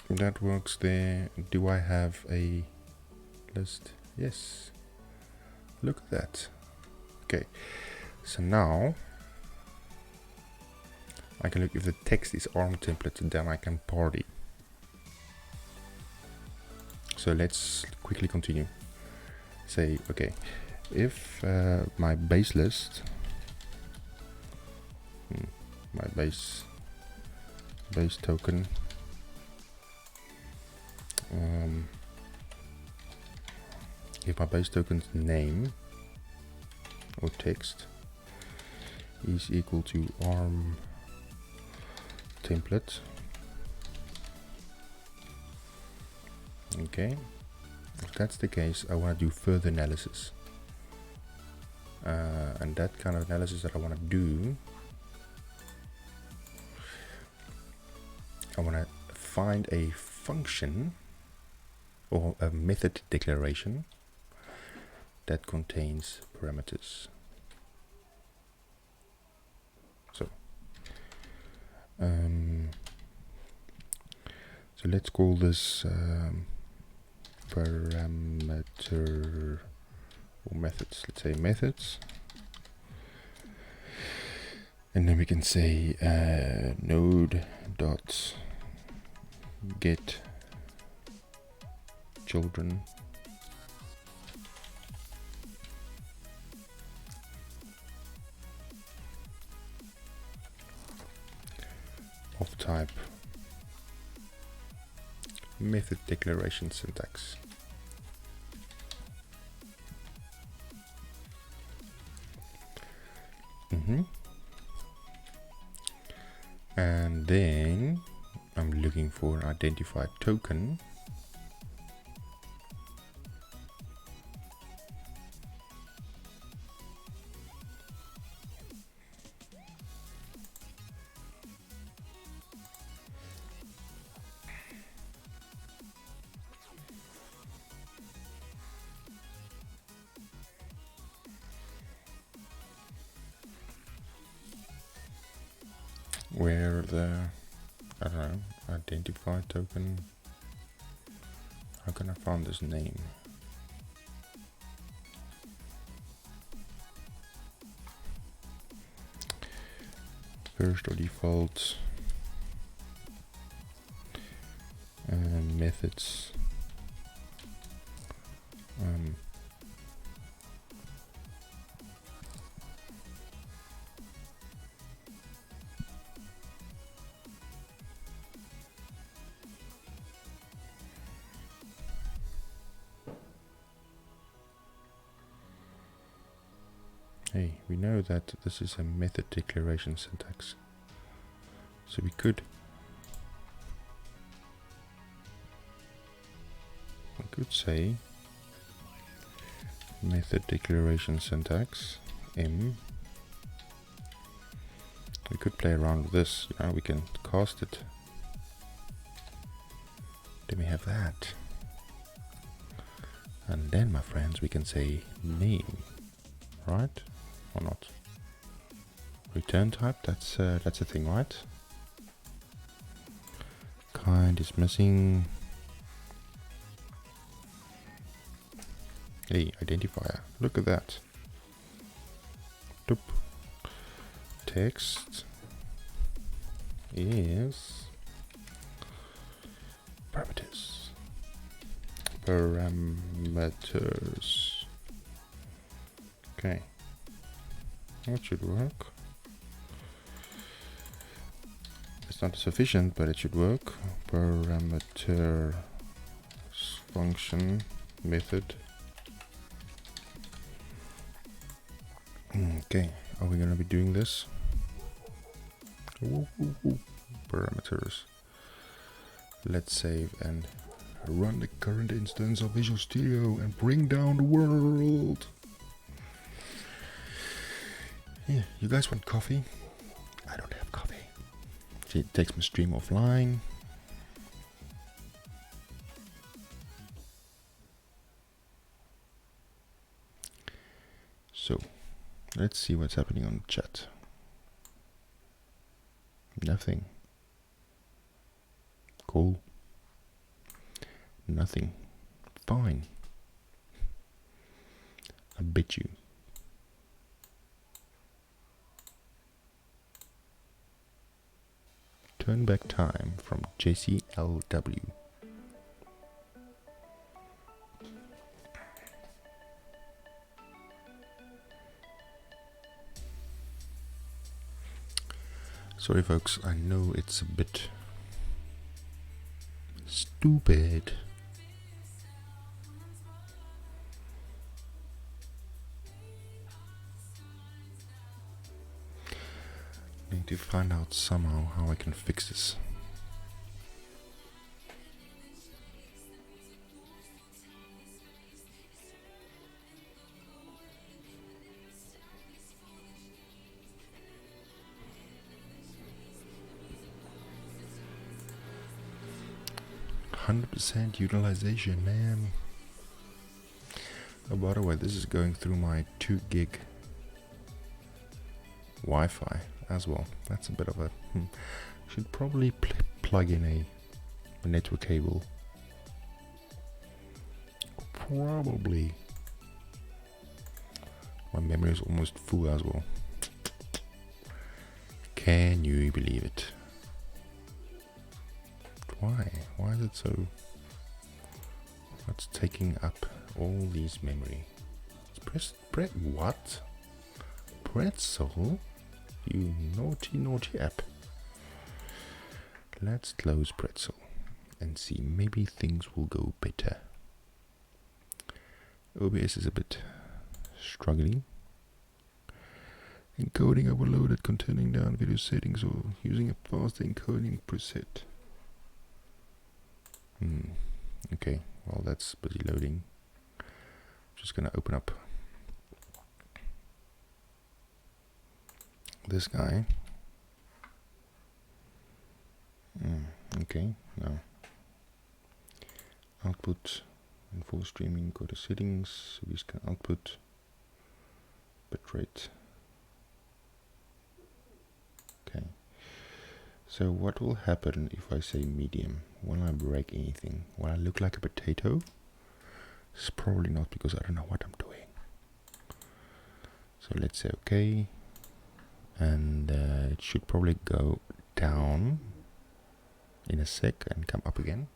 that works there. Do I have a list? Yes. Look at that. Okay, so now I can look if the text is ARM template, then I can party. So let's quickly continue. Say, okay, if my base list, my base token, if my base token's name or text is equal to ARM template. Okay, if that's the case, I want to do further analysis, and that kind of analysis that I want to do, I want to find a function or a method declaration that contains parameters. So let's call this parameter or methods. Let's say methods, and then we can say node dot get children of type method declaration syntax. And then I'm looking for an identified token. Where the, I don't know, identified token, how can I find this name? First or default methods. Hey, we know that this is a method declaration syntax, so we could say method declaration syntax m. We could play around with this, you know, we can cast it. Then we have that, and then, my friends, we can say name, right? Or not? Return type, that's a thing, right? Kind is missing. Hey, identifier, look at that. Doop. Text is parameters. Okay, that should work. It's not sufficient, but it should work. Parameters function method. Okay, are we gonna be doing this? Parameters. Let's save and run the current instance of Visual Studio and bring down the world. Yeah, you guys want coffee? I don't have coffee. See, it takes my stream offline. Let's see what's happening on the chat. Nothing. Cool. Nothing. Fine. I bet you. Turn back time from JCLW. Sorry folks, I know it's a bit stupid. Need to find out somehow how I can fix this. %, utilization, man. Oh, by the way, this is going through my 2 gig Wi-Fi as well. That's a bit of a should probably plug in a network cable. Probably. My memory is almost full as well. Can you believe it? Why? Why is it so? What's taking up all these memory? What? Pretzel? You naughty app. Let's close Pretzel and see, maybe things will go better. OBS is a bit struggling. Encoding overloaded, containing down video settings or using a fast encoding preset. Okay, well that's busy loading. Just gonna open up this guy. Okay, now output and full streaming, go to settings, we can output, bitrate. Okay, so what will happen if I say medium? Will I break anything? Will I look like a potato? It's probably not, because I don't know what I'm doing. So let's say okay, and it should probably go down in a sec and come up again.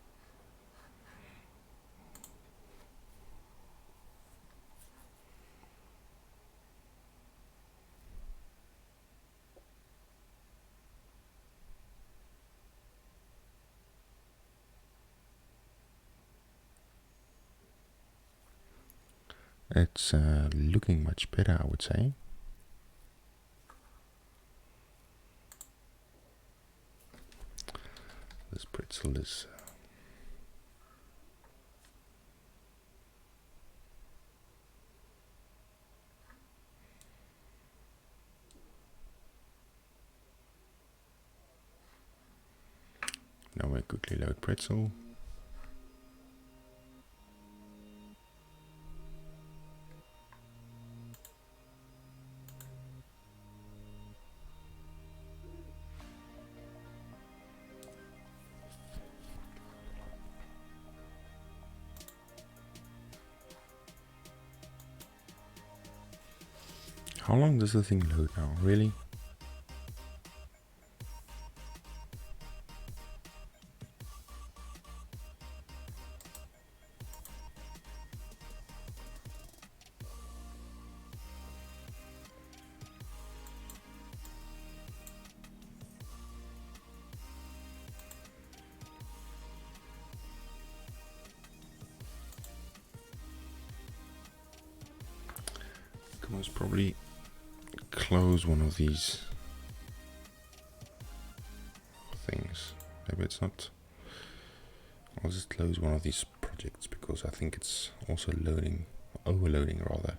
It's looking much better, I would say. This pretzel is now we quickly load pretzel. How long does the thing load now? Really? Can most probably close one of these things. Maybe it's not. I'll just close one of these projects because I think it's also loading, overloading rather.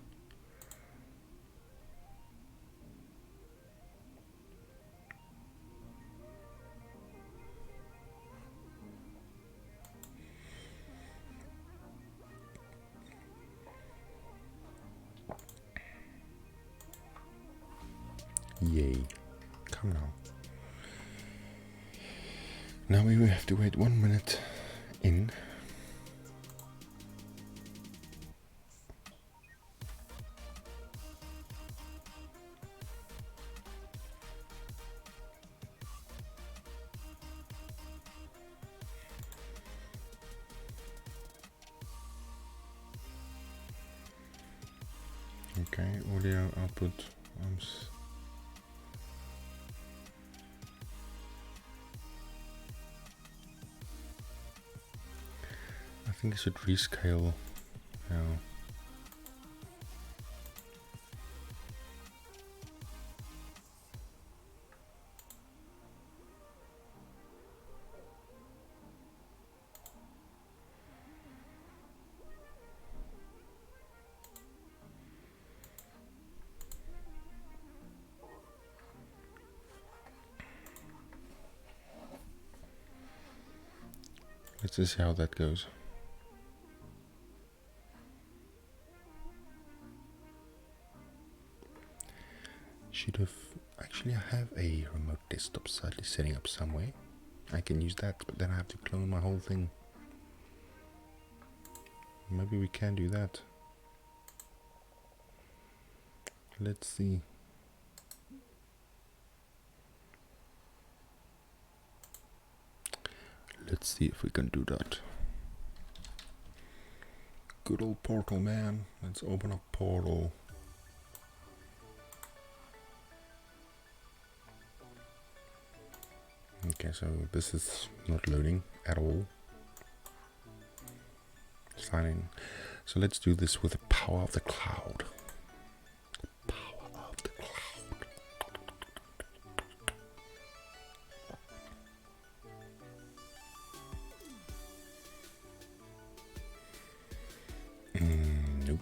Yay. Come now. Now we will have to wait 1 minute in. Okay, audio output. I think I should rescale now. Let's just see how that goes. Should have... Actually, I have a remote desktop slightly setting up somewhere. I can use that, but then I have to clone my whole thing. Maybe we can do that. Let's see. Let's see if we can do that. Good old Portal, man. Let's open up Portal. Okay, so this is not loading at all. Sign in. So let's do this with the power of the cloud. The power of the cloud. Nope.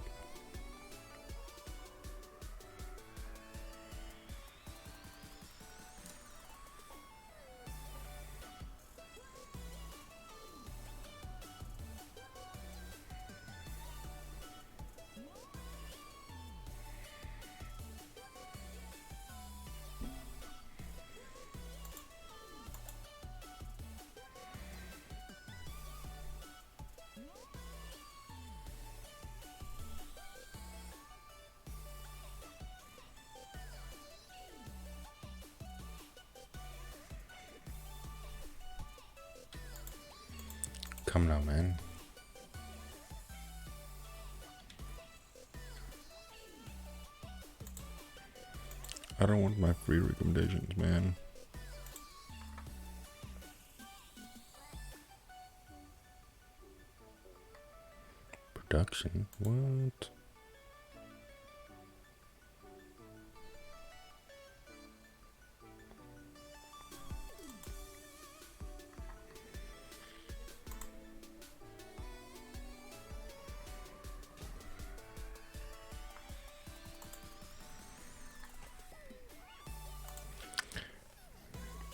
Come now, man. I don't want my free recommendations, man. Production? What?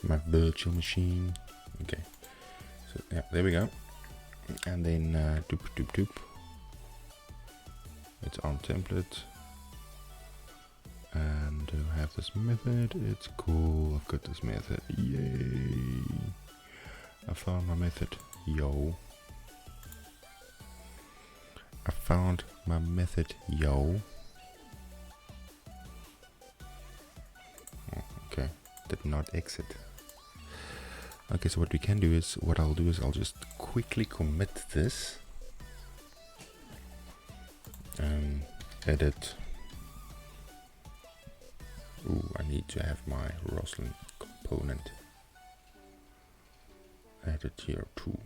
My virtual machine. Okay, so yeah, there we go. And then doop doop doop. It's on template, and I have this method. It's cool. I've got this method. Yay! I found my method. Yo! I found my method. Yo! Oh, okay, did not exit. Okay, so what we can do is, what I'll do is I'll just quickly commit this. Edit. Ooh, I need to have my Roslyn component added here too.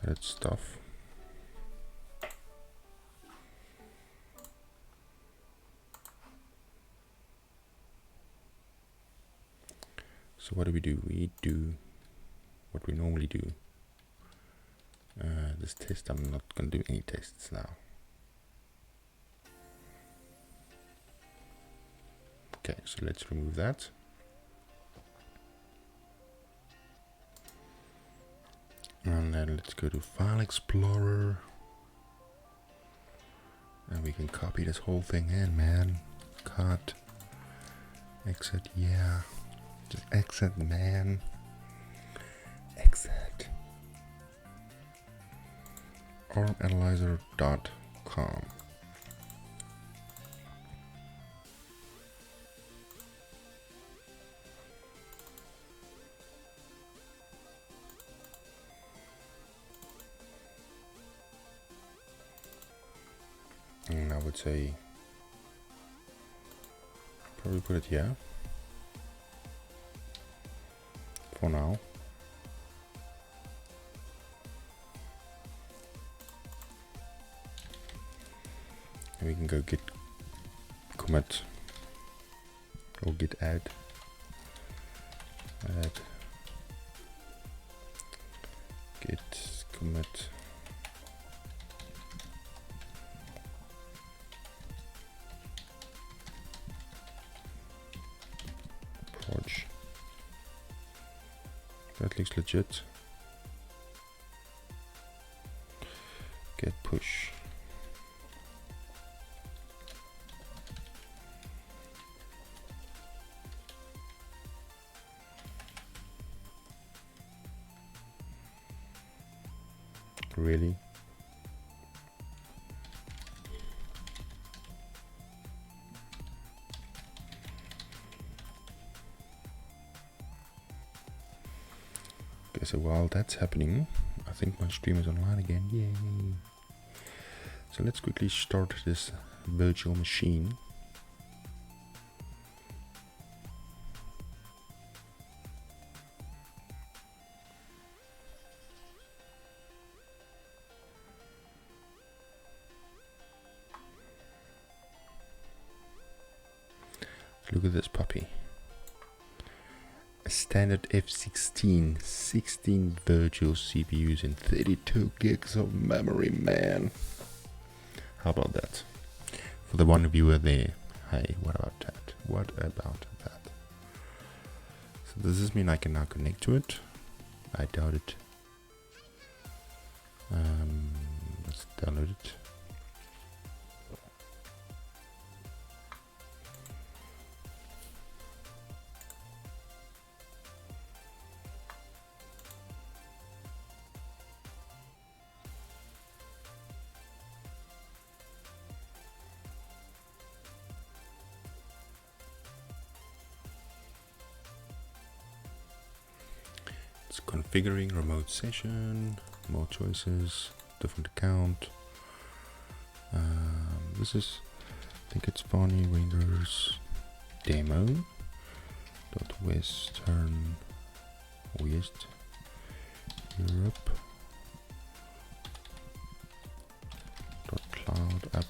Edit stuff. So what do? We do what we normally do. This test, I'm not going to do any tests now. Okay, so let's remove that. And then let's go to File Explorer. And we can copy this whole thing in, man. cut, exit, yeah, just exit, man, exit. armanalyzer.com. And I would say probably put it here for now. And we can go git commit or git add git commit proj. That looks legit. Git push. Really? Okay, so while that's happening, I think my stream is online again. Yay! So let's quickly start this virtual machine. Look at this puppy. A standard F16, 16 virtual CPUs and 32 gigs of memory, man. How about that? For the one viewer there, hey, what about that? What about that? So does this mean I can now connect to it? I doubt it. Let's download it. Configuring remote session, more choices, different account. This is, I think it's Barney Windows demo dot western west Europe dot cloud app